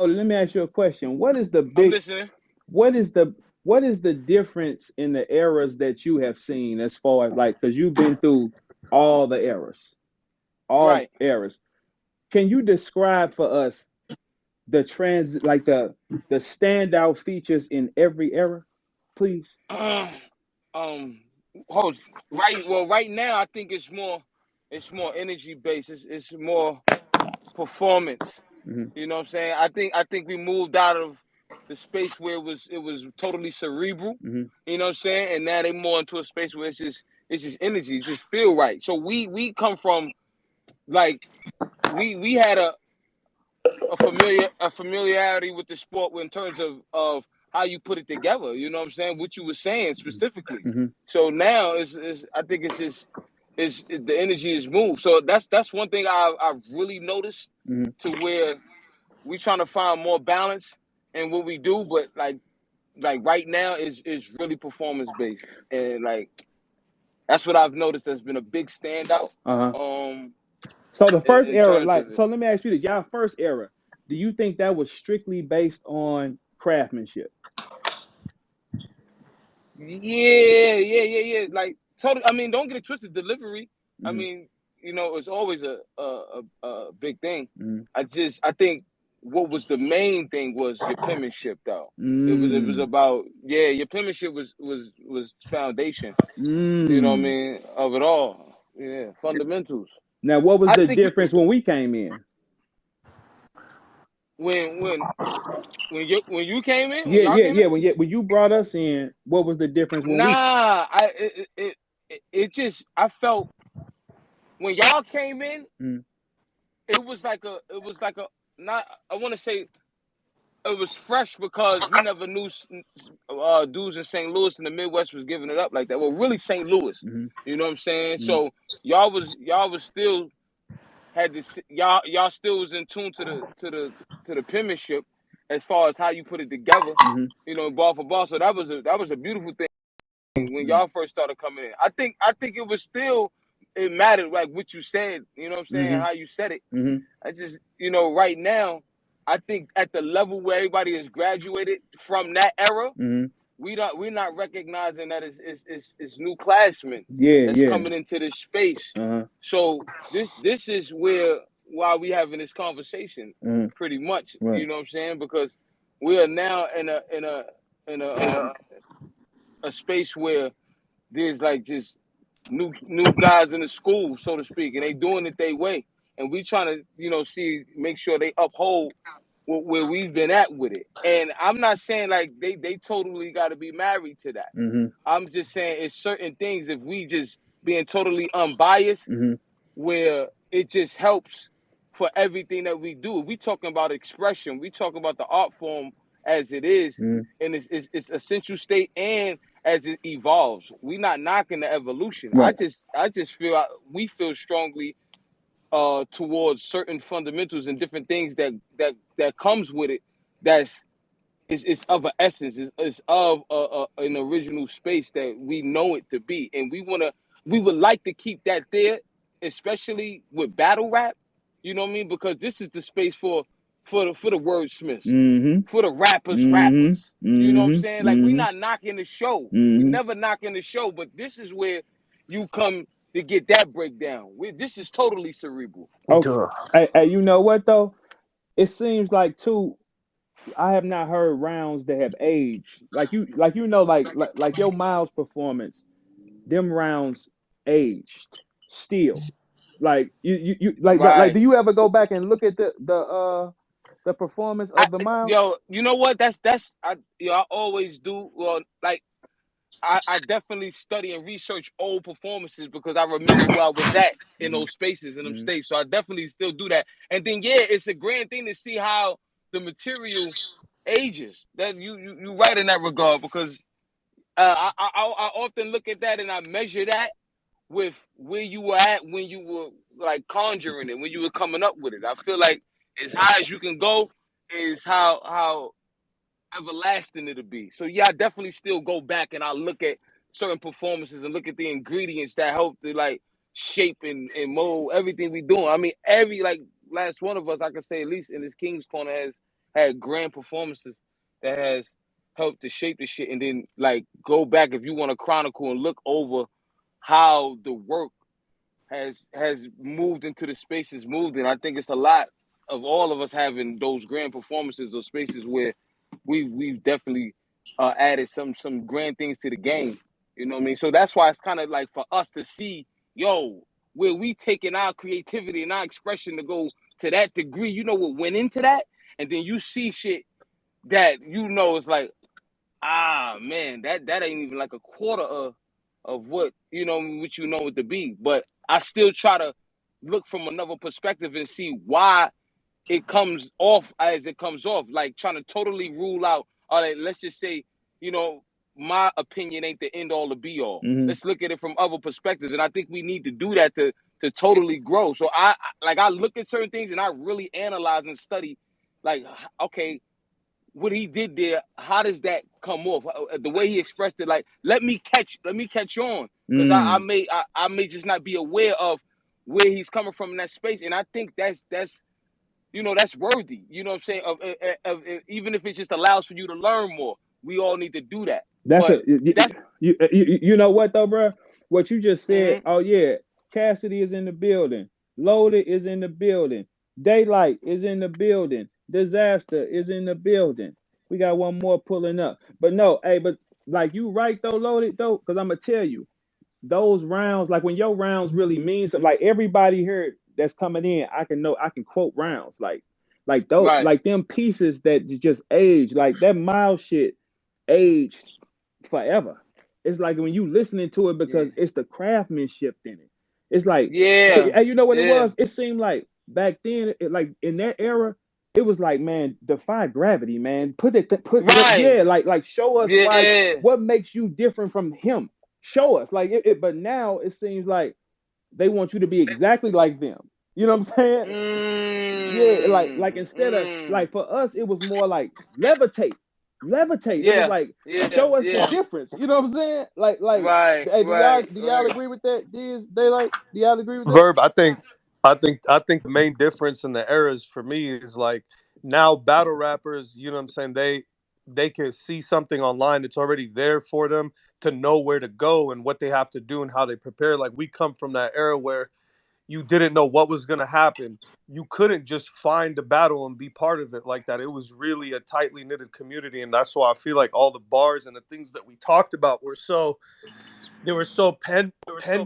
Oh, let me ask you a question. I'm listening. What is the what is the difference in the eras that you have seen as far as like because you've been through all the eras, all Right. eras. Can you describe for us the trans like the standout features in every era, please? um, hold right. Well, right now I think it's more energy based. It's more performance. Hmm. You know what I'm saying? I think we moved out of the space where it was totally cerebral. Hmm. You know what I'm saying? And now they more into a space where it's just energy, it just feel right. So we come from like we had a familiarity with the sport in terms of how you put it together. You know what I'm saying? What you were saying specifically. Hmm. So now is I think it's just is the energy is moved. So that's one thing I've really noticed Hmm. to where we trying to find more balance in what we do, but like right now is really performance based, and like that's what I've noticed. That's been a big standout. Uh-huh. Um, So the first in era, terms of like, it. so let me ask you this: y'all first era, do you think that was strictly based on craftsmanship? Yeah. Like totally. I mean, don't get it twisted. Delivery. I Hmm. mean, it's always a big thing. Hmm. I think what was the main thing was your penmanship, though. It was Mm. about, yeah, your penmanship was foundation. You know what I Mm. mean, of it all. Yeah, fundamentals. Now, what was I the think difference when we came in? when when when you came in, when Yeah, y'all yeah, came in. yeah. When you brought us in, what was the difference when we? Nah, it just I felt when y'all came in, Mm. it was like a not I want to say it was fresh because we never knew dudes in St. Louis and the Midwest was giving it up like that. Well, really St. Louis, Hmm. you know what I'm saying? Hmm. So y'all was still had this y'all still was in tune to the penmanship as far as how you put it together, Hmm. ball for ball. So that was a beautiful thing when Hmm. y'all first started coming in. I think it was still it mattered like what you said, you know what I'm saying, Hmm. how you said it. Hmm. I just right now, I think at the level where everybody has graduated from that era, Hmm. we're not recognizing that it's new classmen Yeah, that's yeah. coming into this space. Uh-huh. So this is why we having this conversation, Uh-huh. pretty much. Right. You know what I'm saying? Because we are now in a space where there's like just new guys in the school, so to speak, and they doing it their way, and we trying to make sure they uphold where we've been at with it. And I'm not saying like they totally got to be married to that. Hmm. I'm just saying it's certain things if we just being totally unbiased, Hmm. where it just helps for everything that we do. We talking about expression. We talking about the art form as it is, Hmm. in its essential state and as it evolves. We not knocking the evolution. I Right. just feel we feel strongly towards certain fundamentals and different things that comes with it. That's it's of an essence. It's of an original space that we know it to be, and we would like to keep that there, especially with battle rap. You know what I mean? Because this is the space for the wordsmiths, Hmm. for the rappers, Hmm. rappers. You know what I'm Hmm. saying? Like we Hmm. not knocking the show. We Hmm. never knocking the show, but this is where you come to get that breakdown. This is totally cerebral. Okay. Duh. Hey, you know what though? It seems like too. I have not heard rounds that have aged like like your Miles performance. Them rounds aged still. Like you like. Right. Do you ever go back and look at the performance I of the Miles? yo, you know what? I always do. Well, like I definitely study and research old performances because I remember where I was at in Hmm. those spaces in them Hmm. states. So I definitely still do that. And then yeah, it's a grand thing to see how the material ages. That you right in that regard because I often look at that and I measure that with where you were at when you were like conjuring it, when you were coming up with it. I feel like as high as you can go is how everlasting it'll be. So yeah, I definitely still go back and I look at certain performances and look at the ingredients that help to like shape and mold everything we doing. I mean, every like last one of us, I could say at least in this King's Corner has had grand performances that has helped to shape the shit, and then like go back if you want to chronicle and look over how the work has moved into the spaces moved in. I think it's a lot of all of us having those grand performances or spaces where we've definitely added some grand things to the game. You know what I mean? So that's why it's kind of like for us to see, yo, where we taking our creativity and our expression to go to that degree. You know what went into that, and then you see shit that you know is like, ah man, that ain't even like a quarter of what what you know it to be. But I still try to look from another perspective and see why it comes off as it comes off. Like trying to totally rule out, all right, let's just say, you know, my opinion ain't the end all to be all. Mm-hmm. Let's look at it from other perspectives. And I think we need to do that to totally grow. So I look at certain things and I really analyze and study like, okay, what he did there, how does that come off? The way he expressed it, like let me catch on, because Mm. I may just not be aware of where he's coming from in that space, and I think that's that's worthy. You know what I'm saying? Of even if it just allows for you to learn more, we all need to do that. That's But a that's you know what though, bro? What you just said. mm-hmm, Oh yeah, Cassidy is in the building. Loaded is in the building. Daylyt is in the building. Dizaster is in the building. We got one more pulling up. But no, hey, but like you right though, Loaded though, because I'm gonna tell you those rounds, like when your rounds really mean something. Like everybody here that's coming in, I can quote rounds like those right, like them pieces that just age like that Miles shit aged forever. It's like when you listening to it yeah, because it's the craftsmanship in it. It's like, yeah, and you know what it yeah, was? It seemed like back then, like in that era, it was like, man, defy gravity, man. right, yeah, like show us why, yeah, what makes you different from him. Show us, like but now it seems like they want you to be exactly like them. You know what I'm saying? Yeah, like instead of mm. like for us, it was more like levitate, levitate. It was Yeah, like yeah, show us the yeah, difference. You know what I'm saying? Like, right, hey, right, do y'all right. agree with that? Daylyt? Do y'all agree with that? Verb, I think the main difference in the eras for me is like now battle rappers, you know what I'm saying, they can see something online that's already there for them to know where to go and what they have to do and how they prepare. Like we come from that era where you didn't know what was going to happen. You couldn't just find a battle and be part of it like that. It was really a tightly knitted community, and that's why I feel like all the bars and the things that we talked about were so they were so pen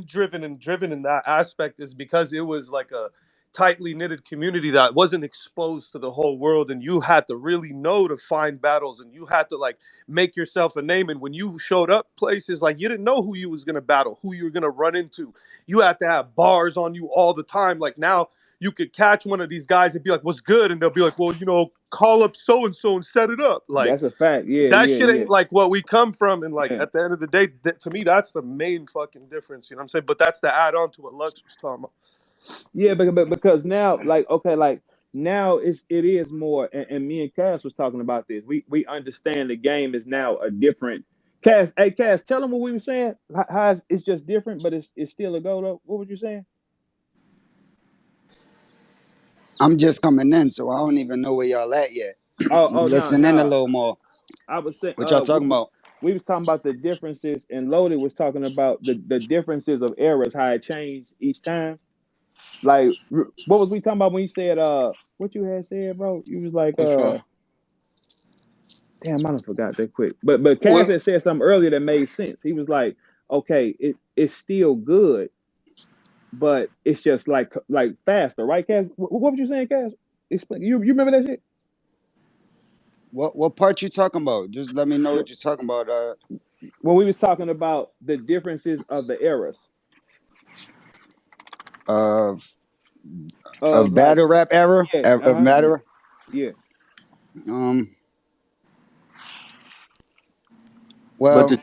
driven and driven in that aspect is because it was like a tightly knitted community that wasn't exposed to the whole world, and you had to really know to find battles, and you had to like make yourself a name. And when you showed up places, like you didn't know who you was going to battle, who you were going to run into. You had to have bars on you all the time. Like now you could catch one of these guys and be like, what's good, and they'll be like, well, call up so and set it up. Like That's a fact. Yeah, that yeah, shit yeah, ain't like what we come from. And like yeah, at the end of the day, to me, that's the main fucking difference. You know what I'm saying? But that's the add on to what Lux was talking about. yeah. But because now, like, okay, like now it is more. And me and Cass was talking about this. We understand the game is now a different. Cass, hey Cass, tell them what we were saying. How it's just different, but it's still a go though. What were you saying? I'm just coming in, so I don't even know where y'all at yet. Oh no Listen in a no. little more. I was saying, What y'all talking about? we was talking about the differences, and Loaded was talking about the differences of eras, how it changed each time. Like, what was we talking about when you said what you had said, bro? You was like Which one? damn, I don't forgot that quick. But Cass Well, had said something earlier that made sense. He was like, okay, it's still good, but it's just like faster, right, Cass? What was you saying, Cass? Explain. You remember that shit? What part you talking about? Just let me know what you're talking about. When we was talking about the differences of the eras Of of of like battle rap era yeah, of yeah, matter. yeah. Um. But Well,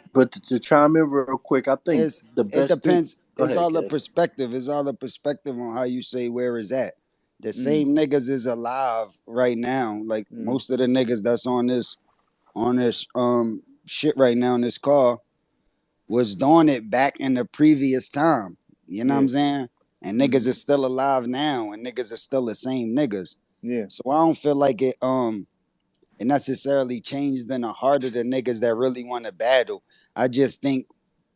to chime in real quick, I think the it best thing. depends. Go It's ahead, all a guys. perspective. It's all a perspective on how you say where is at. The Mm, same niggas is alive right now. Like mm, most of the niggas that's on this shit right now in this car was doing it back in the previous time. You know what yeah, I'm saying? And niggas mm-hmm, is still alive now, and niggas are still the same niggas. yeah, So I don't feel like it. necessarily changed in the heart of the niggas that really want to battle. I just think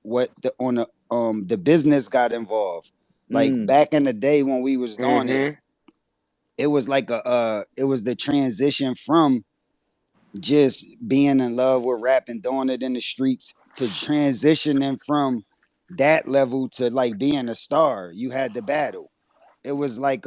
what the business got involved. Like Mm. back in the day when we was doing it, Mm-hmm. it was like it was the transition from just being in love with rap and doing it in the streets to transitioning from that level to like being a star. You had to battle. It was like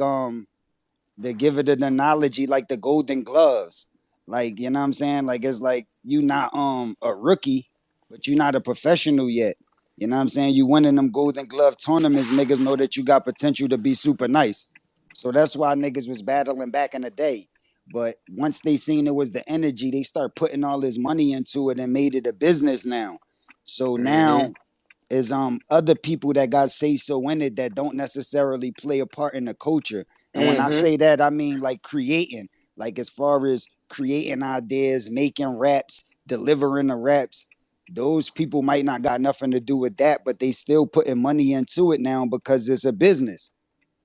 to give it an analogy like the Golden Gloves. Like, you know what I'm saying? Like it's like you not a rookie, but you not a professional yet. You know what I'm saying? You winning them Golden Glove tournaments, niggas know that you got potential to be super nice. So that's why niggas was battling back in the day. But once they seen it was the energy, they start putting all this money into it and made it a business now. So Mm-hmm. now is other people that got say so in it that don't necessarily play a part in the culture. And when I Mm-hmm. say that, I mean like creating, like as far as creating ideas, making raps, delivering the raps. Those people might not got nothing to do with that, but they still putting money into it now because it's a business.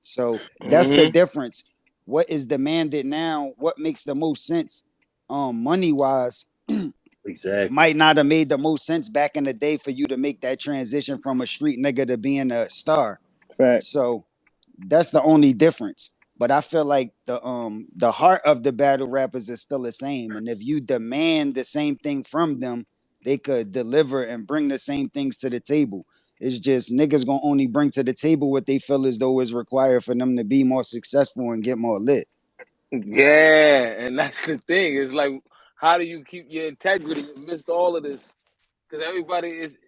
So that's the Mm-hmm. difference. What is demanded now? What makes the most sense, money wise, Exactly. might not have made the most sense back in the day for you to make that transition from a street nigga to being a star. Facts. So that's the only difference. But I feel like the heart of the battle rappers is still the same. And if you demand the same thing from them, they could deliver and bring the same things to the table. It's just niggas gonna only bring to the table what they feel as though is required for them to be more successful and get more lit. Yeah, and that's the thing. It's like, how do you keep your integrity amidst all of this? Because everybody is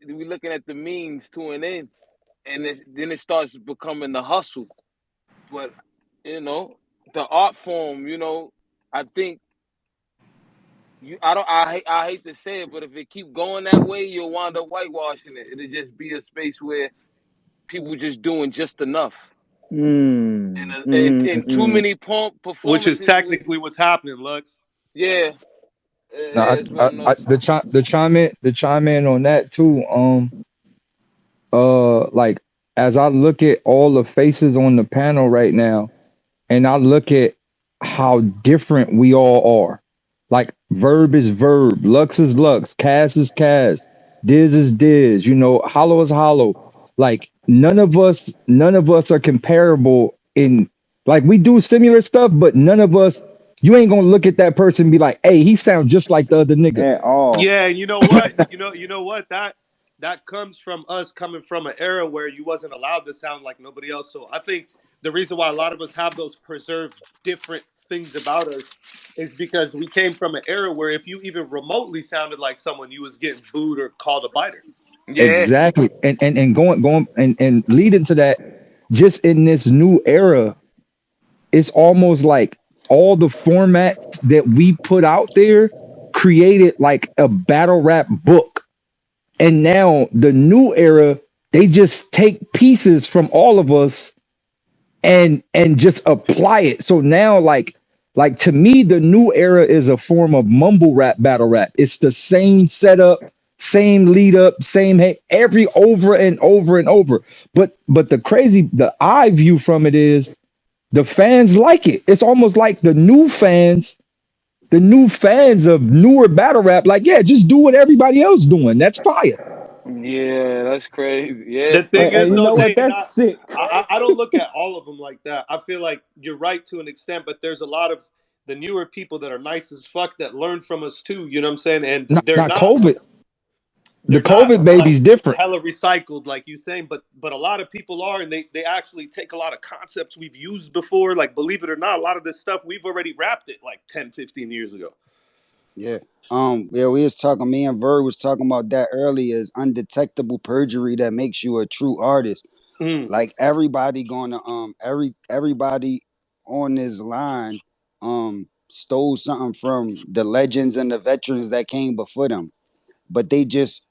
we looking at the means to an end, and then it starts becoming the hustle. But you know, the art form. I think I don't. I hate to say it, but if it keep going that way, you'll wind up whitewashing it. It'll just be a space where people just doing just enough, Mm. and too Mm. many which is performances with technically what's happening, Lux. yeah. Now, Yeah, it's one of those. the chime in on that too. Like as I look at all the faces on the panel right now, and I look at how different we all are. Like Verb is Verb, Lux is Lux, Cass is Cass, Diz is Diz. You know, Hollow is Hollow. Like none of us are comparable in. Like we do similar stuff, but none of us. You ain't gonna look at that person and be like, "Hey, he sounds just like the other nigga." At all. Yeah, and you know what? You know what? That comes from us coming from an era where you wasn't allowed to sound like nobody else. So I think the reason why a lot of us have those preserved different things about us is because we came from an era where if you even remotely sounded like someone, you was getting booed or called a biter. Yeah. Exactly. And going and leading to that, just in this new era, it's almost like all the formats that we put out there created like a battle rap book. And now the new era, they just take pieces from all of us and just apply it. So now like to me, the new era is a form of mumble rap battle rap. It's the same setup, same lead up, same every over and over and over. But the eye view from it is the fans like it. It's almost like the new fans of newer battle rap, like, yeah, just do what everybody else doing. That's fire. Yeah, that's crazy. Yeah. The thing And is, you though, know what? Day, and That's sick. I don't look at all of them like that. I feel like you're right to an extent, but there's a lot of the newer people that are nice as fuck that learn from us too. You know what I'm saying? And Not COVID. The they're not COVID like baby's different. hella recycled like you saying, but a lot of people are, and they actually take a lot of concepts we've used before. Like, believe it or not, a lot of this stuff we've already rapped it like 10, 15 years ago. Yeah. Yeah, we was talking, me and Verb was talking about that earlier, is undetectable perjury that makes you a true artist. Mm. Like everybody gonna everybody on this line stole something from the legends and the veterans that came before them. But they just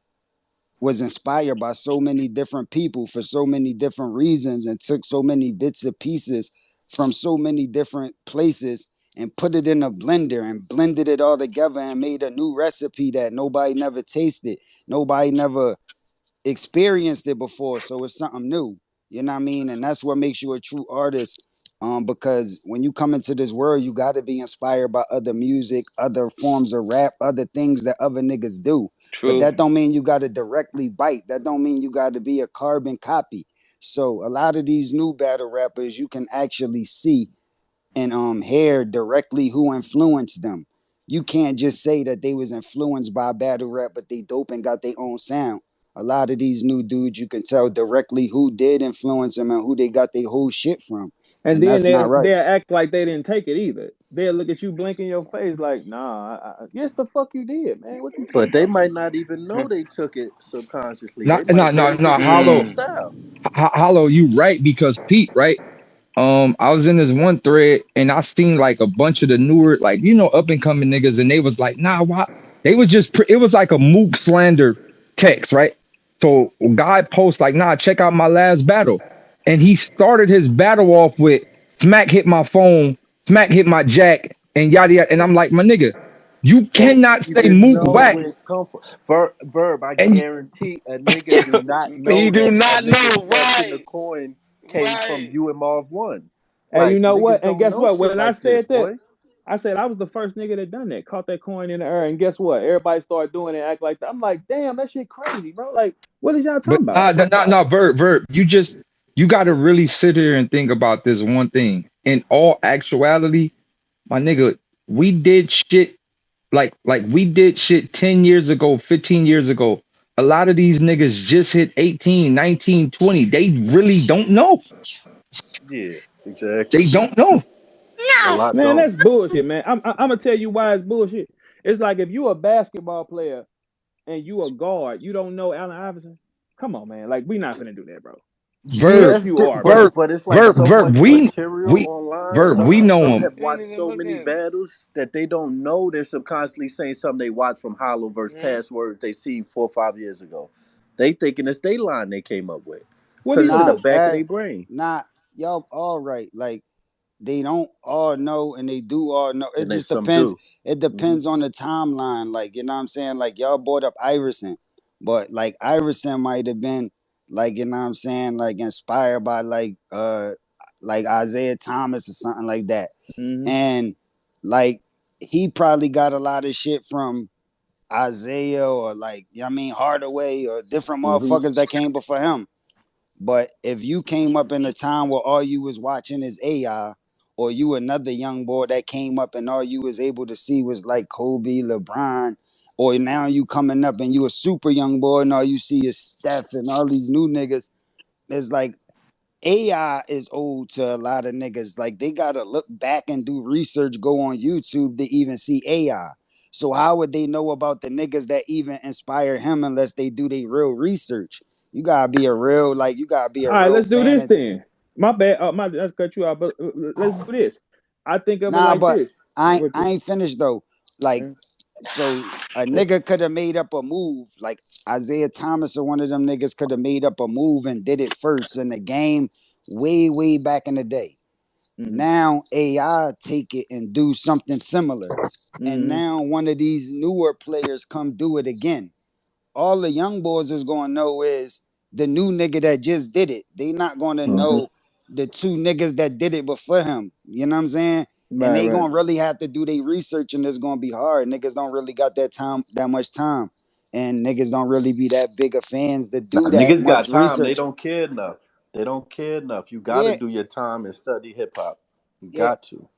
was inspired by so many different people for so many different reasons and took so many bits and pieces from so many different places and put it in a blender and blended it all together and made a new recipe that nobody never tasted, nobody never experienced it before. So it's something new. You know what I mean? And that's what makes you a true artist. Because when you come into this world, you got to be inspired by other music, other forms of rap, other things that other niggas do. But True. that don't mean you got to directly bite. That don't mean you got to be a carbon copy. So a lot of these new battle rappers, you can actually see and hear directly who influenced them. You can't just say that they was influenced by battle rap, but they dope and got their own sound. A lot of these new dudes, you can tell directly who did influence them and who they got their whole shit from, And and then that's not right. they'll act like they didn't take it either. They'll look at you, blink in your face, like, nah, yes, the fuck you did, man. What you talking But they about? might not even know they took it subconsciously. They Not, might no, no, really no. think it's their own Hollow, Mm. style. hollow. You right because Pete, right? I was in this one thread and I seen like a bunch of the newer, like up and coming niggas, and they was like, nah, why? They was just, it was like a mook slander text, right? So a guy posts like, nah, check out my last battle, and he started his battle off with smack hit my phone, smack hit my jack, and yada yada. And I'm like, my nigga, you Don't cannot say even mook know whack, where it come from. Verb, I and guarantee a nigga do not He know do that a not nigga know. snatching a Right. coin came from Right. you and Marv One. And you Like know what? niggas And don't guess know what? shit When I like this, said that, boy. I said I was the first nigga that done that, caught that coin in the air, and guess what? Everybody started doing it, act like that. I'm like, damn, that shit crazy, bro. Like, what is y'all but talking about? nah, Verb. You got to really sit here and think about this one thing. In all actuality, my nigga, we did shit like we did shit 10 years ago, 15 years ago. A lot of these niggas just hit 18, 19, 20. They really don't know. Yeah, exactly. They don't know. A lot Man, don't. that's bullshit, man. I'm gonna tell you why it's bullshit. It's like if you a basketball player and you a guard, you don't know Allen Iverson. Come on, man. Like we not gonna do that, bro. Verb, Yes, That's you are, but bro. Verb, but it's like Verb, so Verb. much material We online. Verb, Some we know some them. have Ain't watched even so many looking. battles that they don't know. They're subconsciously saying something they watched from Hollow versus Mm. past words they seen 4 or 5 years ago. They thinking it's their line they came up with What do because you it's in the Nah, know? back of their brain nah, y'all all right. Like they don't all know and they do all know. It and then just some depends. do. It Hmm. depends on the timeline. Like, you know what I'm saying? Like y'all brought up Iverson, but like Iverson might have been like, you know what I'm saying, like inspired by like Isaiah Thomas or something like that. Hmm. And like he probably got a lot of shit from Isaiah or like, you know what I mean, Hardaway or different Hmm. motherfuckers that came before him. But if you came up in a time where all you was watching is AI, or you another young boy that came up and all you was able to see was like Kobe, LeBron, or now you coming up and you a super young boy and all you see is Steph and all these new niggas, it's like AI is old to a lot of niggas. Like they gotta look back and do research, go on YouTube to even see AI. So how would they know about the niggas that even inspire him unless they do their real research? You gotta be a real you gotta be a All right, real let's do fan this and then. My bad. Let's cut you out, but let's do this. I think of it nah, like but this. I ain't finished though. Like Mm, so a nigga could have made up a move. Like Isaiah Thomas or one of them niggas could have made up a move and did it first in the game way back in the day. mhm, Now AI take it and do something similar. And mhm, now one of these newer players come do it again. All the young boys is gonna know is the new nigga that just did it. They not gonna mhm. know the two niggas that did it before him. You know what I'm saying? And Right, they right. gonna really have to do their research and it's gonna be hard. Niggas don't really got that much time. And niggas don't really be that big of fans to Nah, do that niggas got much time. They research. don't care enough. They don't care enough. You got to Yeah, do your time and study hip hop. You yeah. got to.